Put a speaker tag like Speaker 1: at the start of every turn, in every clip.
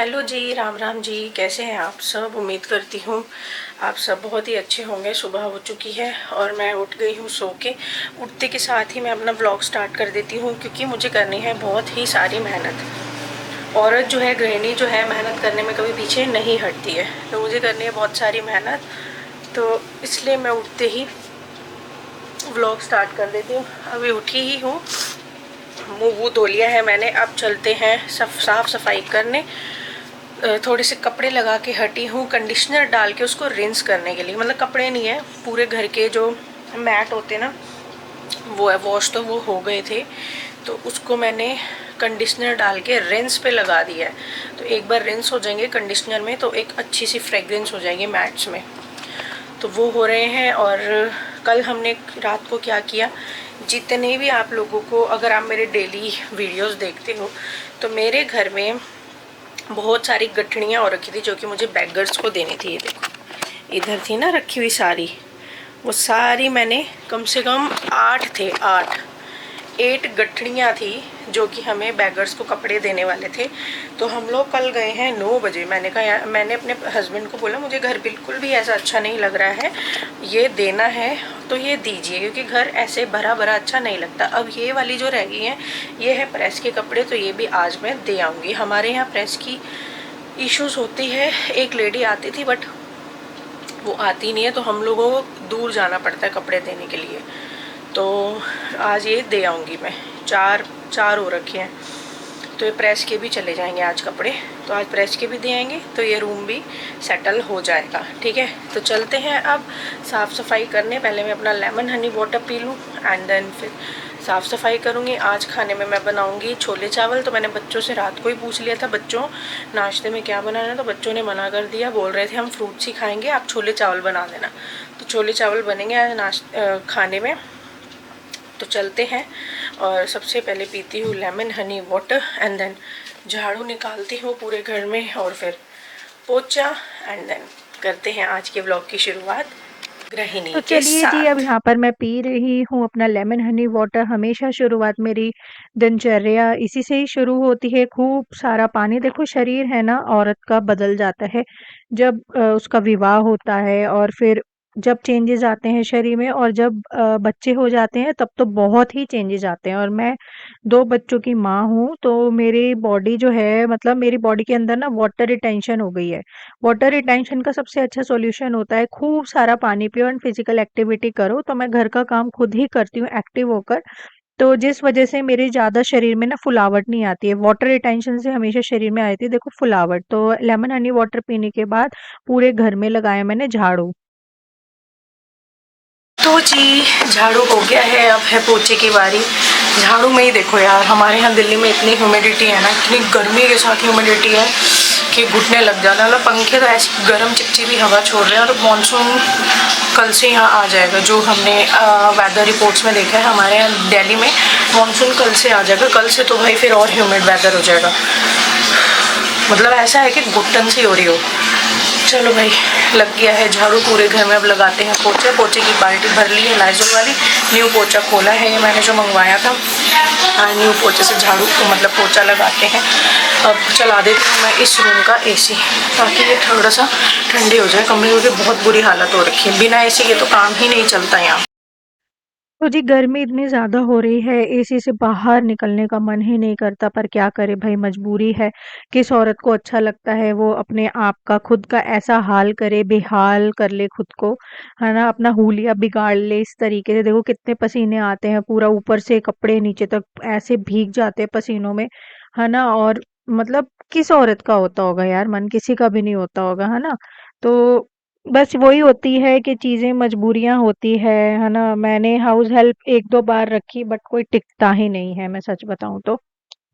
Speaker 1: Hello जी, राम राम जी। कैसे हैं आप सब? उम्मीद करती हूँ आप सब बहुत ही अच्छे होंगे। सुबह हो चुकी है और मैं उठ गई हूँ सो के। उठते के साथ ही मैं अपना ब्लॉग स्टार्ट कर देती हूँ क्योंकि मुझे करनी है बहुत ही सारी मेहनत। औरत जो है, गृहिणी जो है, मेहनत करने में कभी पीछे नहीं हटती है। तो मुझे करनी है बहुत सारी मेहनत, तो इसलिए मैं उठते ही व्लॉग स्टार्ट कर देती हूँ। अभी उठी ही हूँ, मुँह वूह धो लिया है मैंने। अब चलते हैं साफ सफाई करने। थोड़े से कपड़े लगा के हटी हूँ, कंडीशनर डाल के उसको रिंस करने के लिए। मतलब कपड़े नहीं है, पूरे घर के जो मैट होते ना वो है। वॉश तो वो हो गए थे, तो उसको मैंने कंडीशनर डाल के रिंस पे लगा दिया है। तो एक बार रिंस हो जाएंगे कंडीशनर में तो एक अच्छी सी फ्रेग्रेंस हो जाएगी मैट्स में। तो वो हो रहे हैं। और कल हमने रात को क्या किया, जितने भी आप लोगों को, अगर आप मेरे डेली वीडियोस देखते हो तो मेरे घर में बहुत सारी गठड़ियाँ हो रखी थी जो कि मुझे बेगर्स को देनी थी। ये देखो, इधर थी ना रखी हुई सारी, वो सारी मैंने, कम से कम 8 थे, 8 गठड़ियाँ थी जो कि हमें बैगर्स को कपड़े देने वाले थे। तो हम लोग कल गए हैं 9 बजे। मैंने कहा यार, मैंने अपने हस्बैंड को बोला मुझे घर बिल्कुल भी ऐसा अच्छा नहीं लग रहा है, ये देना है तो ये दीजिए, क्योंकि घर ऐसे भरा भरा अच्छा नहीं लगता। अब ये वाली जो रह गई हैं ये है प्रेस के कपड़े, तो ये भी आज मैं दे आऊँगी। हमारे यहाँ प्रेस की इश्यूज़ होती है। एक लेडी आती थी बट वो आती नहीं है, तो हम लोगों को दूर जाना पड़ता है कपड़े देने के लिए। तो आज ये दे आऊँगी मैं। चार हो रखे हैं, तो ये प्रेस के भी चले जाएंगे आज कपड़े। तो आज प्रेस के भी दे आएंगे तो ये रूम भी सेटल हो जाएगा। ठीक है, तो चलते हैं अब साफ़ सफाई करने। पहले मैं अपना लेमन हनी वाटर पी लूँ एंड देन फिर साफ़ सफाई करूँगी। आज खाने में मैं बनाऊँगी छोले चावल। तो मैंने बच्चों से रात को ही पूछ लिया था, बच्चों नाश्ते में क्या बनाना है, तो बच्चों ने मना कर दिया। बोल रहे थे हम फ्रूट्स ही खाएँगे, आप छोले चावल बना देना। तो छोले चावल बनेंगे आज खाने में। तो चलते हैं और सबसे पहले पीती हूँ lemon honey water and then झाड़ू निकालती हूँ पूरे घर में और फिर पोछा एंड देन करते हैं आज के व्लॉग की शुरुआत गृहिणी
Speaker 2: तो
Speaker 1: के
Speaker 2: चलिए जी, अब
Speaker 1: साथ।
Speaker 2: यहाँ पर मैं पी रही हूँ अपना लेमन हनी वाटर। हमेशा शुरुआत मेरी दिनचर्या इसी से ही शुरू होती है। खूब सारा पानी, देखो शरीर है ना औरत का बदल जाता है जब उसका विवाह होता है, और फिर जब चेंजेस आते हैं शरीर में, और जब बच्चे हो जाते हैं तब तो बहुत ही चेंजेस आते हैं। और मैं 2 बच्चों की माँ हूँ, तो मेरी बॉडी जो है, मतलब मेरी बॉडी के अंदर ना वाटर रिटेंशन हो गई है। वाटर रिटेंशन का सबसे अच्छा सॉल्यूशन होता है खूब सारा पानी पियो एंड फिजिकल एक्टिविटी करो। तो मैं घर का काम खुद ही करती हूँ एक्टिव होकर, तो जिस वजह से मेरे ज़्यादा शरीर में ना फुलावट नहीं आती है। वाटर रिटेंशन से हमेशा शरीर में आई थी देखो फुलावट। तो लेमन हनी वाटर पीने के बाद पूरे घर में लगाया मैंने झाड़ू।
Speaker 1: तो जी, झाड़ू हो गया है, अब है पोछे की बारी। झाड़ू में ही देखो यार, हमारे यहाँ दिल्ली में इतनी ह्यूमिडिटी है ना, इतनी गर्मी के साथ ह्यूमिडिटी है कि घुटने लग जाता है। मतलब पंखे तो ऐसी गर्म चिपचिपी हवा छोड़ रहे हैं। और मानसून कल से यहाँ आ जाएगा, जो हमने वेदर रिपोर्ट्स में देखा है। हमारे यहाँ दिल्ली में मानसून कल से आ जाएगा। कल से तो भाई फिर और ह्यूमिड वेदर हो जाएगा। मतलब ऐसा है कि घुटन सी हो रही हो। चलो भाई, लग गया है झाड़ू पूरे घर में। अब लगाते हैं पोछे। पोछे की बाल्टी भर ली है लाइजोल वाली। न्यू पोछा खोला है ये मैंने जो मंगवाया था। न्यू पोछे से झाड़ू को मतलब पोछा लगाते हैं। अब चला देती हूँ मैं इस रूम का एसी, ताकि ये थोड़ा सा ठंडी हो जाए। कमरे की बहुत बुरी हालत हो रखी है, बिना एसी के तो काम ही नहीं चलता यहाँ।
Speaker 2: तो जी, गर्मी इतनी ज़्यादा हो रही है, एसी से बाहर निकलने का मन ही नहीं करता, पर क्या करे भाई, मजबूरी है। किस औरत को अच्छा लगता है वो अपने आप का, खुद का ऐसा हाल करे, बेहाल कर ले खुद को, है ना, अपना हुलिया बिगाड़ ले इस तरीके से। देखो कितने पसीने आते हैं, पूरा ऊपर से कपड़े नीचे तक ऐसे भीग जाते हैं पसीनों में, है ना। और मतलब किस औरत का होता होगा यार मन, किसी का भी नहीं होता होगा, है ना। तो बस वही होती है कि चीज़ें मजबूरियाँ होती है ना। मैंने हाउस हेल्प 1-2 बार रखी बट कोई टिकता ही नहीं है, मैं सच बताऊँ तो।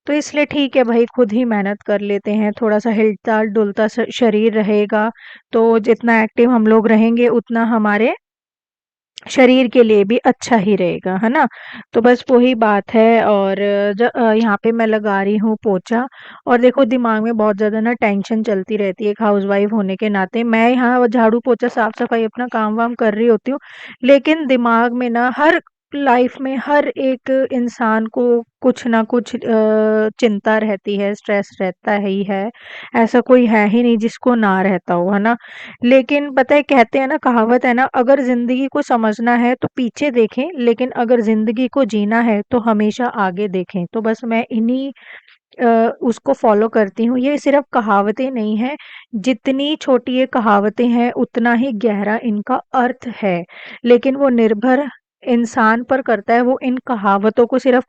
Speaker 2: तो इसलिए ठीक है भाई, खुद ही मेहनत कर लेते हैं, थोड़ा-सा हिलता-डुलता शरीर रहेगा, तो जितना एक्टिव हम लोग रहेंगे उतना हमारे शरीर के लिए भी अच्छा ही रहेगा, है ना? तो बस वही बात है। और यहाँ पे मैं लगा रही हूँ पोछा। और देखो दिमाग में बहुत ज़्यादा ना टेंशन चलती रहती है एक हाउसवाइफ होने के नाते। मैं यहाँ झाड़ू पोछा साफ-सफाई अपना काम-वाम कर रही होती हूँ, लेकिन दिमाग में ना हर लाइफ में हर एक इंसान को कुछ ना कुछ चिंता रहती है, स्ट्रेस रहता ही है। ऐसा कोई है ही नहीं जिसको ना रहता हो, है ना? लेकिन पता है कहते हैं ना, कहावत है ना, अगर ज़िंदगी को समझना है तो पीछे देखें, लेकिन अगर ज़िंदगी को जीना है तो हमेशा आगे देखें। तो बस मैं इन्हीं उसको फ़ॉलो करती हूँ। ये सिर्फ़ कहावतें नहीं हैं, जितनी छोटी ये कहावतें हैं उतना ही गहरा इनका अर्थ है। लेकिन वो निर्भर इंसान पर करता है, वो इन कहावतों को सिर्फ़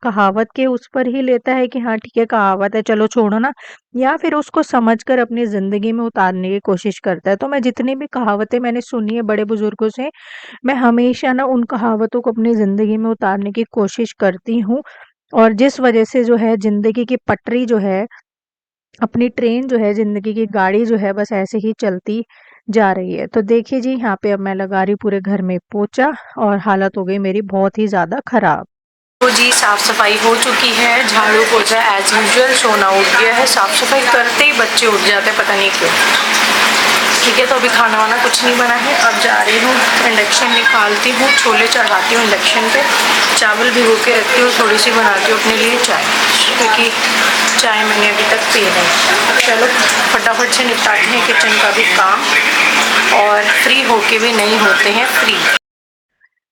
Speaker 2: कहावत के उस पर ही लेता है कि हाँ ठीक है कहावत है चलो छोड़ो ना, या फिर उसको समझकर अपनी ज़िंदगी में उतारने की कोशिश करता है। तो मैं जितनी भी कहावतें मैंने सुनी है बड़े बुज़ुर्गों से, मैं हमेशा ना उन कहावतों को अपनी ज़िंदगी में उतारने की कोशिश करती हूँ, और जिस वजह से जो है ज़िंदगी की पटरी जो है, अपनी ट्रेन जो है, ज़िंदगी की गाड़ी जो है बस ऐसे ही चलती जा रही है। तो देखिए जी, यहाँ पे अब मैं लगा रही हूँ पूरे घर में पोंछा, और हालत हो गई मेरी बहुत ही ज़्यादा खराब।
Speaker 1: तो जी साफ़ सफाई हो चुकी है, झाड़ू पोछा एज़ यूजुअल, सोना उठ गया है। साफ़ सफाई करते ही बच्चे उठ जाते हैं, पता नहीं क्यों। ठीक है, तो अभी खाना वाना कुछ नहीं बना है। अब जा रही हूँ इंडक्शन निकालती हूँ, छोले चढ़ाती हूँ इंडक्शन पे, चावल भिगो के रखती हूँ, थोड़ी सी बनाती हूँ अपने लिए चाय, क्योंकि चाय मैंने अभी तक पी नहीं। अब चलो फटाफट से निपटाते हैं किचन का भी काम, और फ्री होके भी नहीं होते हैं फ्री।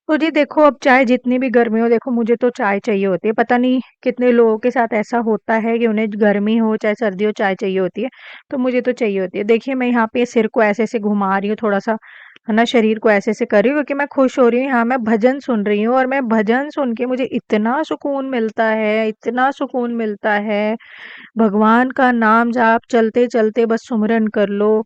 Speaker 2: तो जी देखो, अब चाहे जितनी भी गर्मी हो, देखो मुझे तो चाय चाहिए होती है। पता नहीं कितने लोगों के साथ ऐसा होता है कि उन्हें गर्मी हो चाहे सर्दी हो चाय चाहिए होती है, तो मुझे तो चाहिए होती है। देखिए मैं यहाँ पे सिर को ऐसे-ऐसे घुमा रही हूँ थोड़ा-सा, है ना, शरीर को ऐसे-ऐसे कर रही हूँ क्योंकि मैं खुश हो रही हूँ। यहाँ मैं भजन सुन रही हूँ और मैं भजन सुन के मुझे इतना सुकून मिलता है, इतना सुकून मिलता है। भगवान का नाम जाप चलते-चलते बस सुमिरन कर लो,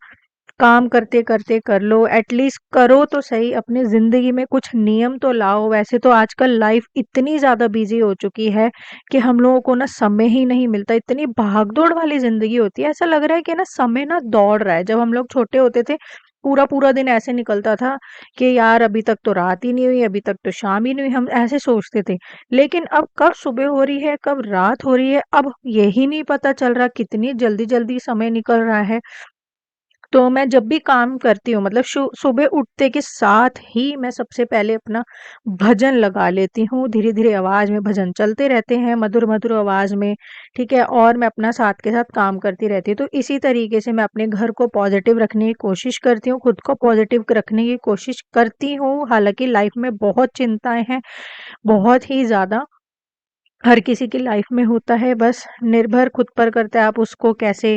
Speaker 2: काम करते-करते कर लो, एटलीस्ट करो तो सही, अपनी ज़िंदगी में कुछ नियम तो लाओ। वैसे तो आजकल लाइफ़ इतनी ज़्यादा बिज़ी हो चुकी है कि हम लोगों को ना समय ही नहीं मिलता, इतनी भाग-दौड़ वाली ज़िंदगी होती है, ऐसा लग रहा है कि ना समय ना दौड़ रहा है। जब हम लोग छोटे होते थे, पूरा-पूरा दिन ऐसे निकलता था कि यार अभी तक तो रात ही नहीं हुई, अभी तक तो शाम ही नहीं हुई, हम ऐसे सोचते थे। लेकिन अब कब सुबह हो रही है, कब रात हो रही है, अब यही नहीं पता चल रहा, कितनी जल्दी-जल्दी समय निकल रहा है। तो मैं जब भी काम करती हूँ, मतलब सुबह उठते के साथ ही मैं सबसे पहले अपना भजन लगा लेती हूँ। धीरे-धीरे आवाज़ में भजन चलते रहते हैं, मधुर-मधुर आवाज़ में, ठीक है? और मैं अपना साथ के साथ काम करती रहती हूँ। तो इसी तरीके से मैं अपने घर को पॉज़िटिव रखने की कोशिश करती हूँ, खुद को पॉज़िटिव रखने की कोशिश करती हूँ। हालाँकि लाइफ़ में बहुत चिंताएँ हैं, बहुत ही ज़्यादा। हर किसी की लाइफ में होता है, बस निर्भर खुद पर करता है आप उसको कैसे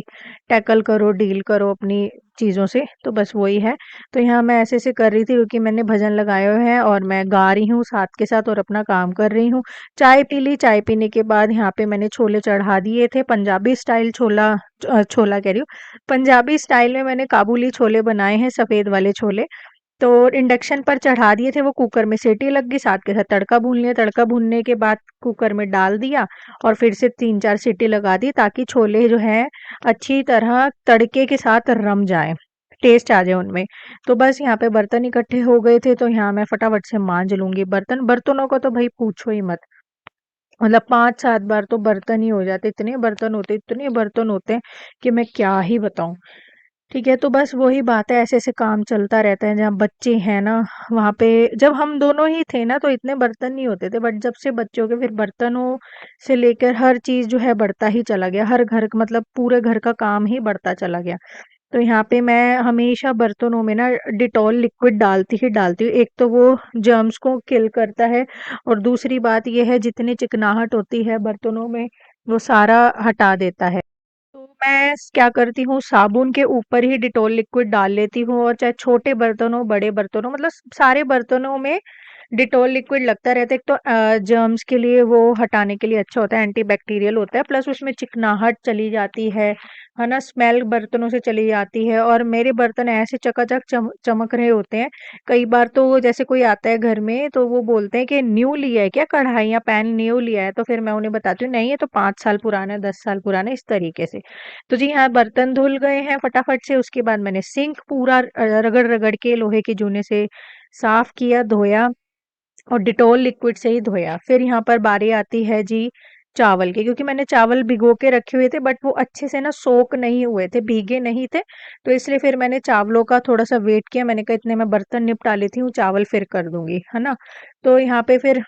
Speaker 2: टैकल करो, डील करो अपनी चीज़ों से, तो बस वही है। तो यहाँ मैं ऐसे-ऐसे कर रही थी क्योंकि मैंने भजन लगाए हुए हैं और मैं गा रही हूँ साथ के साथ और अपना काम कर रही हूँ। चाय पी ली, चाय पीने के बाद यहाँ पे मैंने छोले चढ़ा दिए थे, पंजाबी स्टाइल छोला कह रही हूँ, पंजाबी स्टाइल में मैंने काबुली छोले बनाए हैं, सफ़ेद वाले छोले। तो इंडक्शन पर चढ़ा दिए थे, वो कुकर में सीटी लग गई, साथ के साथ तड़का भून लिया, तड़का भूनने के बाद कुकर में डाल दिया और फिर से 3-4 सीटी लगा दी ताकि छोले जो हैं अच्छी तरह तड़के के साथ रम जाएँ, टेस्ट आ जाए उनमें। तो बस यहाँ पे बर्तन इकट्ठे हो गए थे, तो यहाँ मैं फटाफट से मांज लूँगी बर्तन। बर्तनों का तो भई पूछो ही मत। मतलब 5-7 बार तो बर्तन ही हो जाते, इतने बर्तन होते हैं कि मैं क्या ही बताऊँ। ठीक है, तो बस वही बात है, ऐसे-ऐसे काम चलता रहता है। जहाँ बच्चे हैं ना, वहाँ पे जब हम दोनों ही थे ना, तो इतने बर्तन नहीं होते थे, बट जब से बच्चे हो गए, फिर बर्तनों से लेकर हर चीज़ जो है बढ़ता ही चला गया। हर घर मतलब पूरे घर का काम ही बढ़ता चला गया। तो यहाँ पे मैं हमेशा बर्तनों में ना डिटॉल लिक्विड डालती ही डालती हूँ। एक तो वो जर्म्स को किल करता है और दूसरी बात ये है जितनी चिकनाहट होती है बर्तनों में, वो सारा हटा देता है। तो मैं क्या करती हूँ, साबुन के ऊपर ही डिटॉल लिक्विड डाल लेती हूँ और चाहे छोटे बर्तन हो बड़े बर्तन हो, मतलब सारे बर्तनों में डिटॉल लिक्विड लगता रहता है। एक तो जर्म्स के लिए वो हटाने के लिए अच्छा होता है, एंटीबैक्टीरियल होता है, प्लस उसमें चिकनाहट चली जाती है ना, स्मेल बर्तनों से चली जाती है। और मेरे बर्तन ऐसे चकाचक चमक रहे होते हैं। कई बार तो जैसे कोई आता है घर में तो वो बोलते हैं कि न्यू लिया है क्या, कढ़ाई या पैन न्यू लिया है, तो फिर मैं उन्हें बताती हूँ नहीं ये तो 5 साल पुराना है, 10 साल पुराना है, इस तरीके से। तो जी हाँ, बर्तन धुल गए हैं फटाफट से। उसके बाद मैंने सिंक पूरा रगड़-रगड़ के लोहे के जूने से साफ किया, धोया और डिटॉल लिक्विड से ही धोया। फिर यहाँ पर बारी आती है जी चावल के, क्योंकि मैंने चावल भिगो के रखे हुए थे बट वो अच्छे से ना सोक नहीं हुए थे, भीगे नहीं थे। तो इसलिए फिर मैंने चावलों का थोड़ा-सा वेट किया, मैंने कहा इतने में बर्तन निपटा लेती हूँ, चावल फिर कर दूँगी, है ना? तो यहाँ पे फिर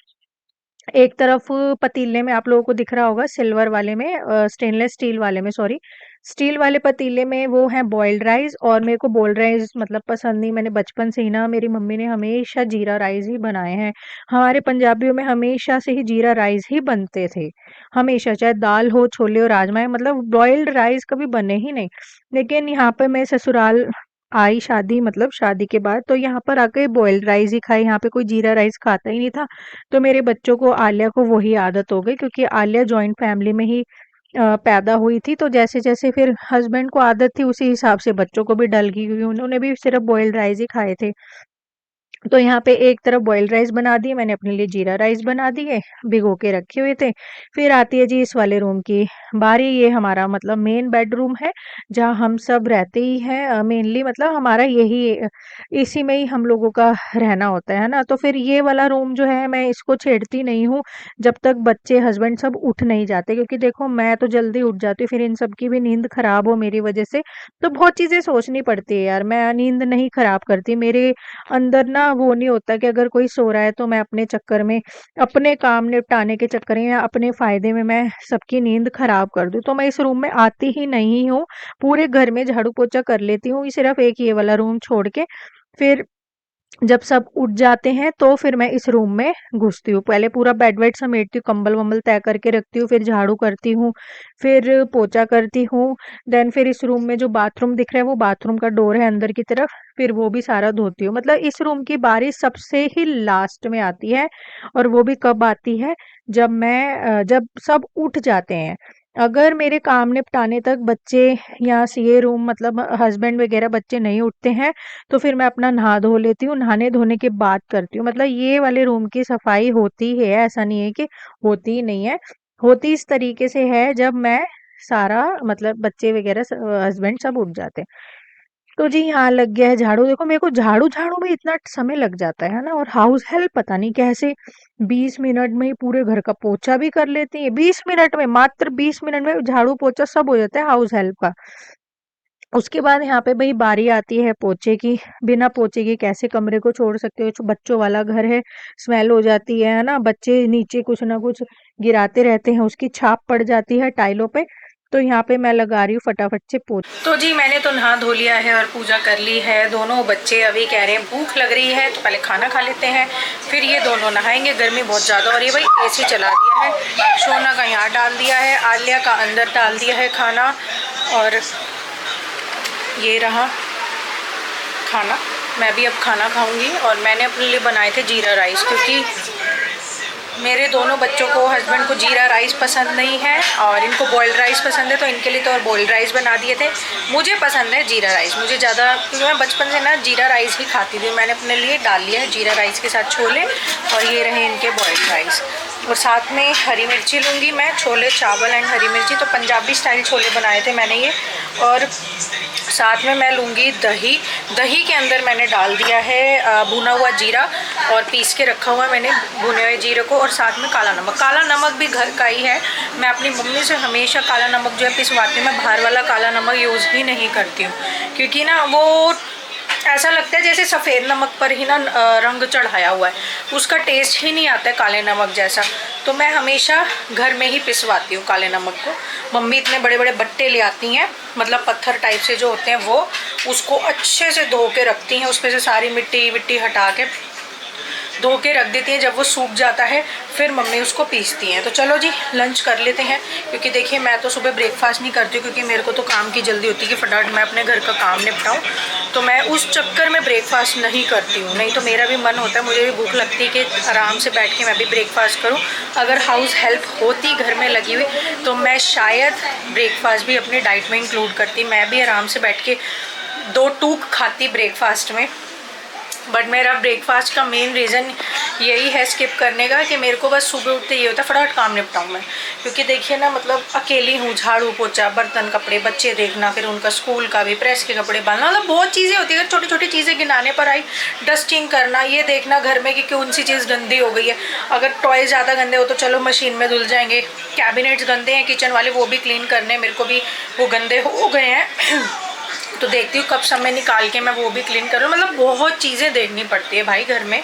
Speaker 2: एक तरफ पतीले में आप लोगों को दिख रहा होगा सिल्वर वाले में स्टेनलेस स्टील वाले में सॉरी, स्टील वाले पतीले में वो है बॉइल्ड राइस, और मेरे को बॉइल्ड राइस मतलब पसंद नहीं। मैंने बचपन से ही ना, मेरी मम्मी ने हमेशा जीरा राइस ही बनाए हैं। हमारे पंजाबियों में हमेशा से ही जीरा राइस ही बनते थे, हमेशा, चाहे दाल हो, छोले हो, राजमा, मतलब बॉइल्ड राइस कभी बने ही नहीं। लेकिन यहाँ पे मैं ससुराल आई, शादी मतलब शादी के बाद, तो यहाँ पर आके बॉइल्ड राइस ही खाई, यहाँ पे कोई जीरा राइस खाता ही नहीं था। तो मेरे बच्चों को, आलिया को वही आदत हो गई, क्योंकि आलिया जॉइंट फैमिली में ही पैदा हुई थी। तो जैसे-जैसे फिर हस्बैंड को आदत थी, उसी हिसाब से बच्चों को भी डल गई, क्योंकि उन्होंने भी सिर्फ़ बॉइल्ड राइस ही खाए थे। तो यहाँ पे एक तरफ बॉइल्ड राइस बना दिए मैंने, अपने लिए जीरा राइस बना दिए, भिगो के रखे हुए थे। फिर आती है जी इस वाले रूम की बारी। ये हमारा मतलब मेन बेडरूम है, जहाँ हम सब रहते ही हैं, मेनली मतलब हमारा यही इसी में ही हम लोगों का रहना होता है ना? तो फिर ये वाला रूम जो है, मैं इसको छेड़ती नहीं हूँ जब तक बच्चे, हस्बैंड सब उठ नहीं जाते, क्योंकि देखो मैं तो जल्दी उठ जाती हूँ, फिर इन सब की भी नींद खराब हो मेरी वजह से, तो बहुत चीज़ें सोचनी पड़ती है यार। मैं नींद नहीं खराब करती, मेरे अंदर ना वो नहीं होता कि अगर कोई सो रहा है तो मैं अपने चक्कर में, अपने काम निपटाने के चक्कर में या अपने फ़ायदे में मैं सबकी नींद खराब कर दूँ। तो मैं इस रूम में आती ही नहीं हूँ, पूरे घर में झाड़ू-पोछा कर लेती हूँ, सिर्फ़ एक ये वाला रूम छोड़ के। फिर जब सब उठ जाते हैं तो फिर मैं इस रूम में घुसती हूँ। पहले पूरा बेड-वेड समेटती हूँ, कंबल-वंबल तह करके रखती हूँ, फिर झाड़ू करती हूँ, फिर पोछा करती हूँ। देन फिर इस रूम में जो बाथरूम दिख रहा है, वो बाथरूम का डोर है अंदर की तरफ, फिर वो भी सारा धोती हूँ। मतलब इस रूम की बारी सबसे ही लास्ट में आती है, और वो भी कब आती है, जब सब उठ जाते हैं। अगर मेरे काम निपटाने तक बच्चे या ये रूम मतलब हस्बैंड वगैरह बच्चे नहीं उठते हैं, तो फिर मैं अपना नहा धो लेती हूँ, नहाने-धोने के बाद करती हूँ। मतलब ये वाले रूम की सफाई होती है, ऐसा नहीं है कि होती ही नहीं है। होती इस तरीके से है जब मैं सारा मतलब बच्चे वगैरह हस्बैंड सब उठ जाते हैं। तो जी यहाँ लग गया है झाड़ू। देखो मेरे को झाड़ू-झाड़ू में इतना समय लग जाता है ना, और हाउस हेल्प पता नहीं कैसे 20 मिनट में ही पूरे घर का पोछा भी कर लेती है। 20 मिनट में, मात्र 20 मिनट में झाड़ू-पोछा सब हो जाता है हाउस हेल्प का। उसके बाद यहाँ पे भई बारी आती है पोछे की। बिना पोछे के कैसे कमरे को छोड़ सकते हो? बच्चों वाला घर है, स्मेल हो जाती है ना? बच्चे नीचे कुछ ना कुछ गिराते रहते हैं, उसकी छाप पड़ जाती है टाइलों पे। तो यहाँ पे मैं लगा रही हूँ फटाफट से
Speaker 1: तो जी मैंने तो नहा धो लिया है और पूजा कर ली है। दोनों बच्चे अभी कह रहे हैं भूख लग रही है तो पहले खाना खा लेते हैं, फिर ये दोनों नहाएंगे। गर्मी बहुत ज़्यादा हो रही है भाई, एसी चला दिया है। सोना का यहाँ डाल दिया है, आलिया का अंदर डाल दिया है खाना, और ये रहा खाना। मैं भी अब खाना खाऊंगी। और मैंने अपने लिए बनाए थे जीरा राइस, क्योंकि मेरे दोनों बच्चों को, हस्बैंड को जीरा राइस पसंद नहीं है और इनको बॉइल्ड राइस पसंद है, तो इनके लिए तो और बॉइल्ड राइस बना दिए थे। मुझे पसंद है जीरा राइस, मुझे ज़्यादा, क्योंकि मैं बचपन से ना जीरा राइस ही खाती थी। मैंने अपने लिए डाल लिया है जीरा राइस के साथ छोले, और ये रहे इनके बॉइल्ड राइस। और साथ में हरी मिर्ची लूँगी मैं, छोले चावल एंड हरी मिर्ची। तो पंजाबी स्टाइल छोले बनाए थे मैंने ये। और साथ में मैं लूँगी दही। दही के अंदर मैंने डाल दिया है भुना हुआ जीरा, और पीस के रखा हुआ मैंने भुने हुए जीरे को, और साथ में काला नमक। काला नमक भी घर का ही है। मैं अपनी मम्मी से हमेशा काला नमक जो है पिसवाती हूँ। मैं बाहर वाला काला नमक यूज़ ही नहीं करती हूँ, क्योंकि ना वो ऐसा लगता है जैसे सफ़ेद नमक पर ही ना रंग चढ़ाया हुआ है, उसका टेस्ट ही नहीं आता है काले नमक जैसा। तो मैं हमेशा घर में ही पिसवाती हूँ काले नमक को। मम्मी इतने बड़े बड़े बट्टे ले आती हैं, मतलब पत्थर टाइप से जो होते हैं वो, उसको अच्छे से धो के रखती हैं, उसमें से सारी मिट्टी विट्टी हटा के धो के रख देती हैं। जब वो सूख जाता है फिर मम्मी उसको पीसती हैं। तो चलो जी लंच कर लेते हैं, क्योंकि देखिए मैं तो सुबह ब्रेकफास्ट नहीं करती हूँ, क्योंकि मेरे को तो काम की जल्दी होती है कि फटाफट मैं अपने घर का काम निपटाऊँ। तो मैं उस चक्कर में ब्रेकफास्ट नहीं करती हूँ। नहीं तो मेरा भी मन होता है, मुझे भी भूख लगती है कि आराम से बैठ के मैं भी ब्रेकफास्ट करूँ। अगर हाउस हेल्प होती घर में लगी हुई तो मैं शायद ब्रेकफास्ट भी अपनी डाइट में इंक्लूड करती। मैं भी आराम से बैठ के 2 टूक खाती ब्रेकफास्ट में। बट मेरा ब्रेकफास्ट का मेन रीज़न यही है स्किप करने का, कि मेरे को बस सुबह उठते ये होता है फटाफट काम निपटाऊँ मैं, क्योंकि देखिए ना, मतलब अकेली हूँ, झाड़ू पोछा, बर्तन, कपड़े, बच्चे देखना, फिर उनका स्कूल का भी, प्रेस के कपड़े बांधना, मतलब बहुत चीज़ें होती है। छोटी छोटी चीज़ें गिनाने पर आई, डस्टिंग करना, ये देखना घर में कि कौन सी चीज़ गंदी हो गई है। अगर टॉय ज़्यादा गंदे हो तो चलो मशीन में धुल जाएंगे, कैबिनेट्स गंदे हैं किचन वाले, वो भी क्लीन करने, मेरे को भी वो गंदे हो गए हैं तो देखती हूँ कब समय निकाल के मैं वो भी क्लीन करूँ। मतलब बहुत चीज़ें देखनी पड़ती है भाई घर में,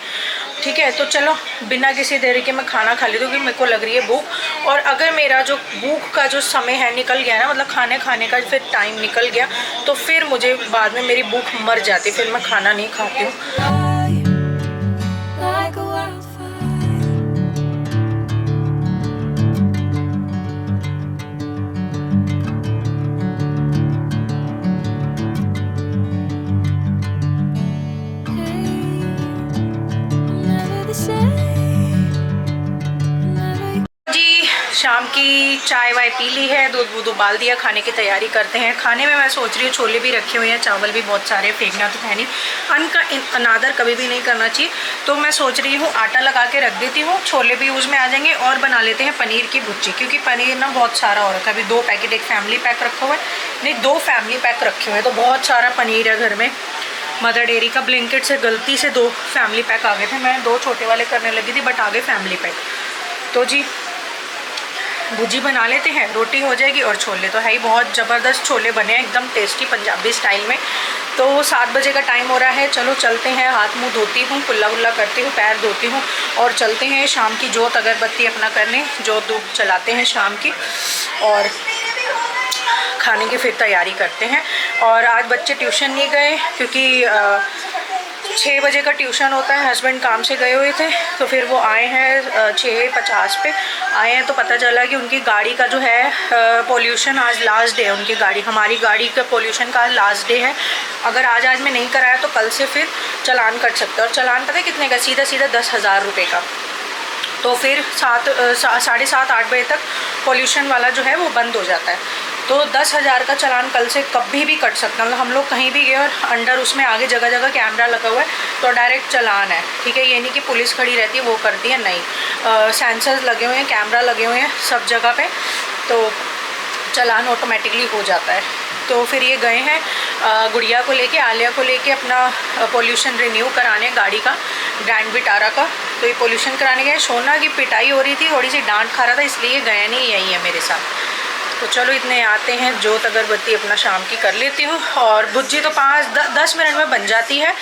Speaker 1: ठीक है। तो चलो बिना किसी देरी के मैं खाना खा लेती हूँ क्योंकि मेरे को लग रही है भूख। और अगर मेरा जो भूख का जो समय है निकल गया ना, मतलब खाने खाने का फिर टाइम निकल गया, तो फिर मुझे बाद में मेरी भूख मर जाती, फिर मैं खाना नहीं खाती हूँ। शाम की चाय वाय पी ली है, दूध वूध उबाल दिया, खाने की तैयारी करते हैं। खाने में मैं सोच रही हूँ छोले भी रखे हुए हैं, चावल भी बहुत सारे, फेंकना तो है नहीं, अन्न का अनादर कभी भी नहीं करना चाहिए। तो मैं सोच रही हूँ आटा लगा के रख देती हूँ, छोले भी यूज़ में आ जाएंगे, और बना लेते हैं पनीर की भुर्जी, क्योंकि पनीर ना बहुत सारा हो रखा है। अभी 2 पैकेट, एक फैमिली पैक रखा हुआ है, नहीं 2 फैमिली पैक रखे हुए हैं, तो बहुत सारा पनीर है घर में। मदर डेयरी का ब्लिंकिट से गलती से 2 फैमिली पैक आ गए थे, मैं 2 छोटे वाले करने लगी थी, बट आ गए फैमिली पैक। तो जी भुजी बना लेते हैं, रोटी हो जाएगी, और छोले तो है ही, बहुत ज़बरदस्त छोले बने हैं, एकदम टेस्टी पंजाबी स्टाइल में। तो 7 बजे का टाइम हो रहा है, चलो चलते हैं। हाथ मुंह धोती हूँ, कुल्ला वुल्ला करती हूँ, पैर धोती हूँ, और चलते हैं शाम की जोत अगरबत्ती अपना करने, जोत धूप चलाते हैं शाम की, और खाने की फिर तैयारी करते हैं। और आज बच्चे ट्यूशन नहीं गए क्योंकि 6 बजे का ट्यूशन होता है, हस्बैंड काम से गए हुए थे, तो फिर वो आए हैं 6:50 पे आए हैं। तो पता चला कि उनकी गाड़ी का जो है पोल्यूशन आज लास्ट डे है, उनकी गाड़ी, हमारी गाड़ी का पोल्यूशन का आज लास्ट डे है। अगर आज में नहीं कराया तो कल से फिर चालान कट सकते हैं, और चालान पता है कितने का, सीधा 10,000 रुपये का। तो फिर 7:30-8 बजे तक पोल्यूशन वाला जो है वो बंद हो जाता है, तो 10,000 का चालान कल से कभी भी कट सकता है। मतलब हम लोग कहीं भी गए और अंडर उसमें आगे जगह जगह कैमरा लगा हुआ है, तो डायरेक्ट चालान है, ठीक है। ये नहीं कि पुलिस खड़ी रहती है वो करती है, नहीं, सेंसर्स लगे हुए हैं, कैमरा लगे हुए हैं सब जगह पे, तो चालान ऑटोमेटिकली हो जाता है। तो फिर ये गए हैं गुड़िया को लेके, आलिया को लेके अपना पोल्यूशन रिन्यू कराने गाड़ी का, ग्रैंड विटारा का। तो ये पोल्यूशन कराने गए। सोना की पिटाई हो रही थी, थोड़ी सी डांट खा रहा था, इसलिए गया नहीं, यही है मेरे साथ। तो चलो इतने आते हैं, जोत अगरबत्ती अपना शाम की कर लेती हूँ, और भुज्जी तो 5-10 मिनट में बन जाती है,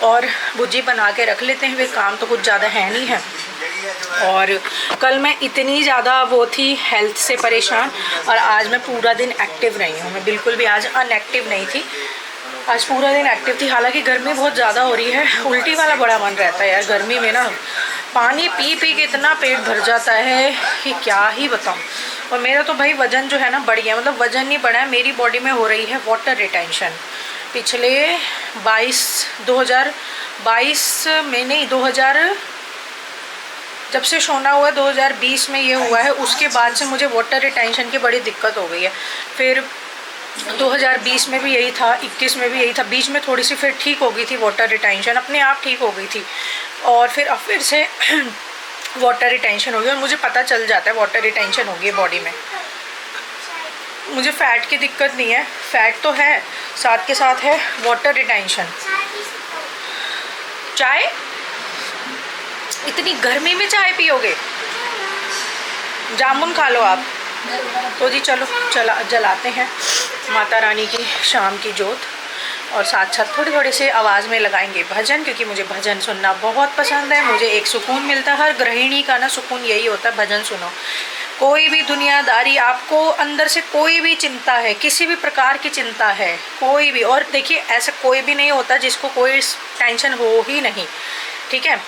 Speaker 1: और भुज्जी बना के रख लेते हैं, फिर काम तो कुछ ज़्यादा है नहीं है। और कल मैं इतनी ज़्यादा वो थी हेल्थ से परेशान, और आज मैं पूरा दिन एक्टिव रही हूँ, मैं बिल्कुल भी आज अनएक्टिव नहीं थी, आज पूरा दिन एक्टिव थी। हालांकि गर्मी बहुत ज़्यादा हो रही है, उल्टी वाला बड़ा मन रहता है यार गर्मी में ना, पानी पी पी के इतना पेट भर जाता है कि क्या ही बताऊँ। और मेरा तो भाई वज़न जो है ना बढ़ गया, मतलब वज़न नहीं बढ़ा है, मेरी बॉडी में हो रही है वाटर रिटेंशन। पिछले 2022 में नहीं, 2000 जब से सोना हुआ 2020 में ये हुआ है, उसके बाद से मुझे वाटर रिटेंशन की बड़ी दिक्कत हो गई है। फिर 2020 में भी यही था, 21 में भी यही था, बीच में थोड़ी सी फिर ठीक हो गई थी वाटर रिटेंशन, अपने आप ठीक हो गई थी, और फिर अब फिर से वाटर रिटेंशन हो गई, और मुझे पता चल जाता है वाटर रिटेंशन हो गई बॉडी में। मुझे फ़ैट की दिक्कत नहीं है, फ़ैट तो है, साथ के साथ है वाटर रिटेंशन। चाय, इतनी गर्मी में चाय पियोगे? जामुन खा लो आप। तो जी चलो जलाते हैं माता रानी की शाम की जोत, और साथ साथ थोड़े थोड़े से आवाज़ में लगाएंगे भजन, क्योंकि मुझे भजन सुनना बहुत पसंद है। मुझे एक सुकून मिलता है, हर गृहिणी का ना सुकून यही होता है, भजन सुनो। कोई भी दुनियादारी, आपको अंदर से कोई भी चिंता है, किसी भी प्रकार की चिंता है, कोई भी, और देखिए ऐसा कोई भी नहीं होता जिसको कोई टेंशन हो ही नहीं, ठीक है।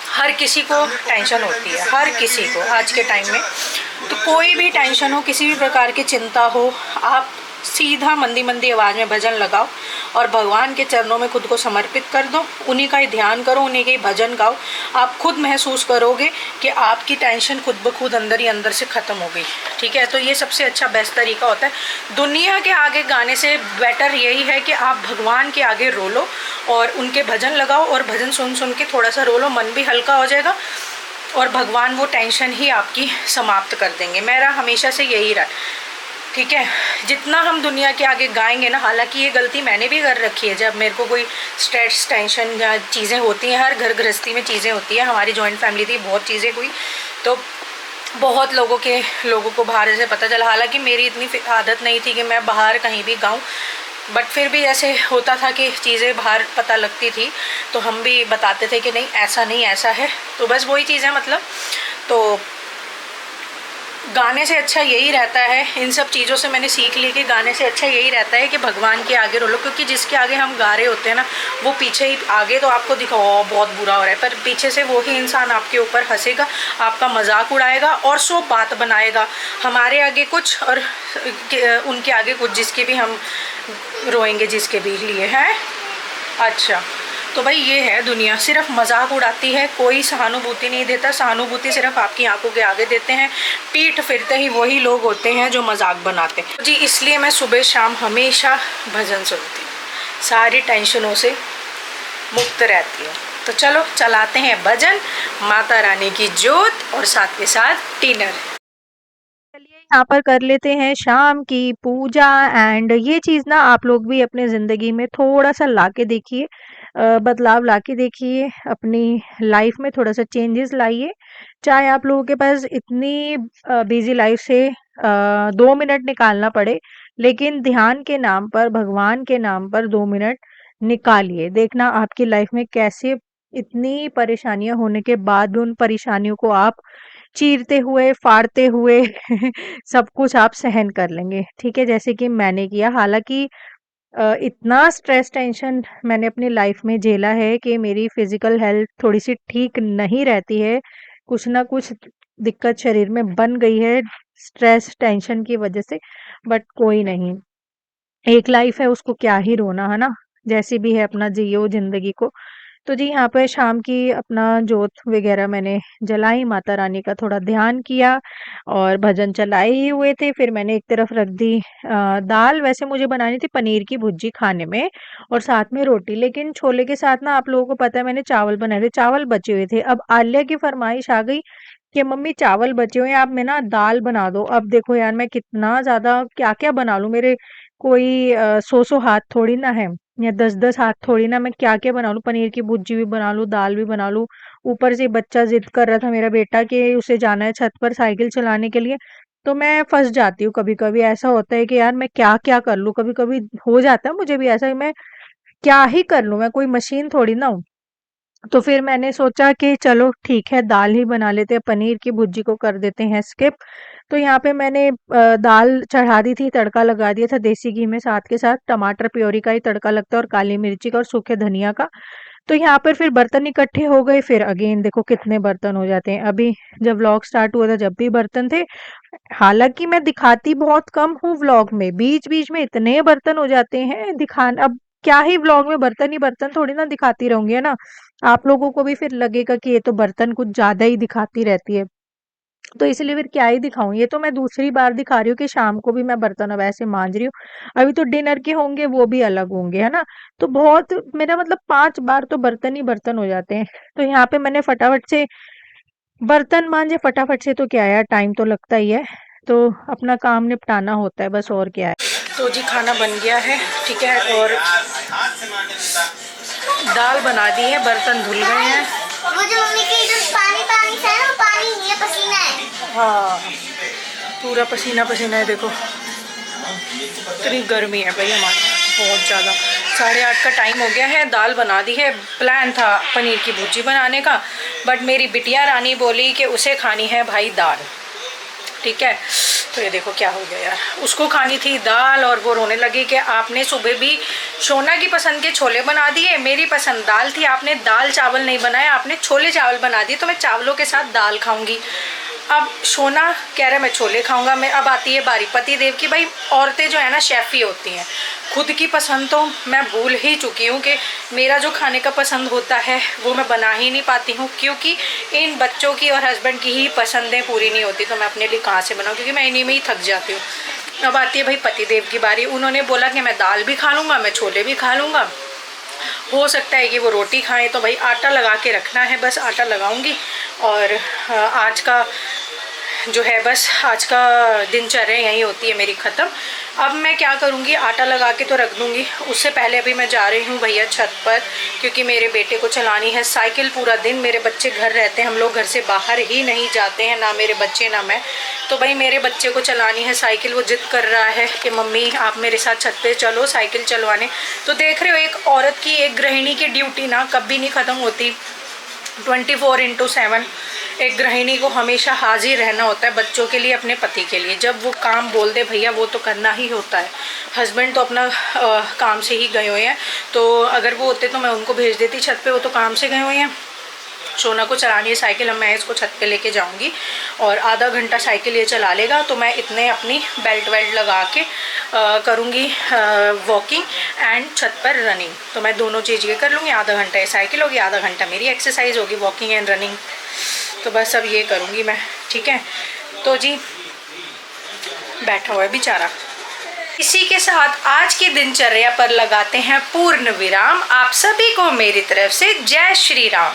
Speaker 1: हर किसी को टेंशन होती है, हर किसी को आज के टाइम में। तो कोई भी टेंशन हो, किसी भी प्रकार की चिंता हो, आप सीधा मंदी मंदी आवाज़ में भजन लगाओ, और भगवान के चरणों में खुद को समर्पित कर दो, उन्हीं का ही ध्यान करो, उन्हीं के ही भजन गाओ। आप खुद महसूस करोगे कि आपकी टेंशन खुद ब खुद अंदर ही अंदर से ख़त्म हो गई, ठीक है। तो ये सबसे अच्छा बेस्ट तरीका होता है। दुनिया के आगे गाने से बेटर यही है कि आप भगवान के आगे रो लो, और उनके भजन लगाओ, और भजन सुन सुन के थोड़ा सा रो लो, मन भी हल्का हो जाएगा, और भगवान वो टेंशन ही आपकी समाप्त कर देंगे। मेरा हमेशा से यही रहा, ठीक है। जितना हम दुनिया के आगे गाएंगे ना, हालांकि ये गलती मैंने भी कर रखी है, जब मेरे को कोई स्ट्रेस टेंशन या चीज़ें होती हैं, हर घर गृहस्थी में चीज़ें होती हैं, हमारी जॉइंट फैमिली थी, बहुत चीज़ें हुई, तो बहुत लोगों को बाहर से पता चला। हालांकि मेरी इतनी आदत नहीं थी कि मैं बाहर कहीं भी गाऊँ, बट फिर भी ऐसे होता था कि चीज़ें बाहर पता लगती थी, तो हम भी बताते थे कि नहीं ऐसा नहीं ऐसा है। तो बस वही चीज़ है, मतलब तो गाने से अच्छा यही रहता है, इन सब चीज़ों से मैंने सीख ली कि गाने से अच्छा यही रहता है कि भगवान के आगे रोलो, क्योंकि जिसके आगे हम गा रहे होते हैं ना, वो पीछे ही, आगे तो आपको दिखाओ बहुत बुरा हो रहा है, पर पीछे से वो ही इंसान आपके ऊपर हंसेगा, आपका मजाक उड़ाएगा और सो बात बनाएगा, हमारे आगे कुछ और उनके आगे कुछ, जिसके भी हम रोएंगे, जिसके भी लिए है। अच्छा, तो भाई ये है दुनिया, सिर्फ मजाक उड़ाती है, कोई सहानुभूति नहीं देता। सहानुभूति सिर्फ आपकी आंखों के आगे देते हैं, पीठ फिरते ही वही लोग होते हैं जो मजाक बनाते हैं जी। इसलिए मैं सुबह शाम हमेशा भजन सुनती हूँ, सारी टेंशनों से मुक्त रहती हूँ। तो चलो चलाते हैं भजन, माता रानी की जोत और साथ के साथ डिनर।
Speaker 2: चलिए यहाँ पर कर लेते हैं शाम की पूजा। एंड ये चीज़ ना आप लोग भी अपने ज़िंदगी में थोड़ा सा ला के देखिए, बदलाव ला के देखिए, अपनी लाइफ में थोड़ा सा चेंजेस लाइए। चाहे आप लोगों के पास इतनी बिजी लाइफ से 2 मिनट निकालना पड़े, लेकिन ध्यान के नाम पर, भगवान के नाम पर 2 मिनट निकालिए। देखना आपकी लाइफ में कैसे इतनी परेशानियां होने के बाद भी उन परेशानियों को आप चीरते हुए, फाड़ते हुए सब कुछ आप सहन कर लेंगे, ठीक है? जैसे कि मैंने किया। हालाँकि इतना स्ट्रेस टेंशन मैंने अपनी लाइफ में झेला है कि मेरी फिज़िकल हेल्थ थोड़ी-सी ठीक नहीं रहती है। कुछ ना कुछ दिक्कत शरीर में बन गई है स्ट्रेस टेंशन की वज़ह से, बट कोई नहीं। एक लाइफ है, उसको क्या ही रोना, है ना? जैसी भी है अपना जियो ज़िंदगी को। तो जी यहाँ पे शाम की अपना जोत वगैरह मैंने जलाई, माता रानी का थोड़ा ध्यान किया और भजन चलाए ही हुए थे। फिर मैंने एक तरफ रख दी दाल। वैसे मुझे बनानी थी पनीर की भुर्जी खाने में और साथ में रोटी, लेकिन छोले के साथ ना आप लोगों को पता है मैंने चावल बनाए थे, चावल बचे हुए थे। अब आलिया की फरमाइश आ गई कि मम्मी चावल बचे हुए हैं, आप मैं ना दाल बना दो। अब देखो यार मैं कितना ज़्यादा क्या-क्या बना लूँ, मेरे कोई 100-100 हाथ थोड़ी ना है या 10-10 हाथ थोड़ी ना, मैं क्या-क्या बना लूँ, पनीर की भुर्जी भी बना लूँ, दाल भी बना लूँ। ऊपर से बच्चा ज़िद कर रहा था मेरा बेटा कि उसे जाना है छत पर साइकिल चलाने के लिए, तो मैं फँस जाती हूँ कभी-कभी। ऐसा होता है कि यार मैं क्या-क्या कर लूँ, कभी-कभी हो जाता है मुझे भी ऐसा कि मैं क्या ही कर लूँ, मैं कोई मशीन थोड़ी ना हूँ। तो फिर मैंने सोचा कि चलो ठीक है दाल ही बना लेते हैं, पनीर की भुर्जी को कर देते हैं स्किप। तो यहाँ पे मैंने दाल चढ़ा दी थी, तड़का लगा दिया था देसी घी में, साथ के साथ टमाटर प्योरी का ही तड़का लगता है और काली मिर्ची का और सूखे धनिया का। तो यहाँ पर फिर बर्तन इकट्ठे हो गए, फिर अगेन देखो कितने बर्तन हो जाते हैं। अभी जब व्लॉग स्टार्ट हुआ था जब भी बर्तन थे, हालांकि मैं दिखाती बहुत कम हूँ व्लॉग में, बीच-बीच में इतने बर्तन हो जाते हैं दिखान। अब क्या ही व्लॉग में बर्तन ही बर्तन थोड़ी ना दिखाती रहूंगी, है ना? आप लोगों को भी फिर लगेगा कि ये तो बर्तन कुछ ज़्यादा ही दिखाती रहती है। तो इसलिए फिर क्या ही दिखाऊँ, ये तो मैं दूसरी बार दिखा रही हूँ कि शाम को भी मैं बर्तन अब ऐसे माँज रही हूँ। अभी तो डिनर के होंगे वो भी अलग होंगे, है ना? तो बहुत मेरा मतलब 5 बार तो बर्तन ही बर्तन हो जाते हैं। तो यहाँ पे मैंने फटाफट से बर्तन माँजे, फटाफट से तो क्या यार टाइम तो लगता ही है। तो अपना काम निपटाना होता है बस, और क्या है।
Speaker 1: तो जी खाना बन गया है, ठीक है, और दाल बना दी है, बर्तन धुल गए हैं।
Speaker 3: वो जो मम्मी के इधर पानी पानी सा है ना, वो पानी नहीं है, पसीना है।
Speaker 1: हाँ, पूरा पसीना पसीना है, देखो इतनी गर्मी है भाई हमारे यहाँ, बहुत ज़्यादा। 8:30 का टाइम हो गया है, दाल बना दी है। प्लान था पनीर की भुर्जी बनाने का, बट मेरी बिटिया रानी बोली कि उसे खानी है भाई दाल, ठीक है। तो ये देखो क्या हो गया यार, उसको खानी थी दाल और वो रोने लगी कि आपने सुबह भी शोना की पसंद के छोले बना दिए, मेरी पसंद दाल थी, आपने दाल चावल नहीं बनाया, आपने छोले चावल बना दिए, तो मैं चावलों के साथ दाल खाऊंगी। अब सोना कह रहा है मैं छोले खाऊंगा। मैं अब आती है बारी पति देव की। भाई औरतें जो है ना शेफ़ ही होती हैं, खुद की पसंद तो मैं भूल ही चुकी हूँ कि मेरा जो खाने का पसंद होता है वो मैं बना ही नहीं पाती हूँ, क्योंकि इन बच्चों की और हस्बैंड की ही पसंदें पूरी नहीं होती, तो मैं अपने लिए कहाँ से बनाऊँ, क्योंकि मैं इन्हीं में ही थक जाती हूँ। अब आती है भाई पति देव की बारी। उन्होंने बोला कि मैं दाल भी खा लूँगा, मैं छोले भी खा लूँगा, हो सकता है कि वो रोटी खाएं, तो भाई आटा लगा के रखना है, बस आटा लगाऊंगी और आज का जो है बस आज का दिनचर्या यही होती है मेरी ख़त्म। अब मैं क्या करूँगी, आटा लगा के तो रख दूँगी, उससे पहले अभी मैं जा रही हूँ भैया छत पर, क्योंकि मेरे बेटे को चलानी है साइकिल पूरा दिन। मेरे बच्चे घर रहते हैं, हम लोग घर से बाहर ही नहीं जाते हैं, ना मेरे बच्चे ना मैं। तो भाई मेरे बच्चे को चलानी है साइकिल, वो जिद कर रहा है कि मम्मी आप मेरे साथ छत पे चलो साइकिल चलवाने। तो देख रहे हो एक औरत की, एक गृहिणी की ड्यूटी ना कभी नहीं ख़त्म होती। 24/7 एक गृहिणी को हमेशा हाजिर रहना होता है बच्चों के लिए, अपने पति के लिए। जब वो काम बोल दे भैया वो तो करना ही होता है। हस्बैंड तो अपना काम से ही गए हुए हैं, तो अगर वो होते तो मैं उनको भेज देती छत पे, वो तो काम से गए हुए हैं। सोना को चलानी है साइकिल, अब मैं इसको छत पे लेके जाऊंगी और आधा घंटा साइकिल ये चला लेगा, तो मैं इतने अपनी बेल्ट वेल्ट लगा के करूँगी वॉकिंग एंड छत पर रनिंग। तो मैं दोनों चीज़ ये कर लूँगी, आधा घंटा ये साइकिल होगी, आधा घंटा मेरी एक्सरसाइज होगी, वॉकिंग एंड रनिंग। तो बस अब ये करूँगी मैं, ठीक है। तो जी बैठा हुआ है बेचारा। इसी के साथ आज की दिनचर्या पर लगाते हैं पूर्ण विराम। आप सभी को मेरी तरफ से जय श्री राम।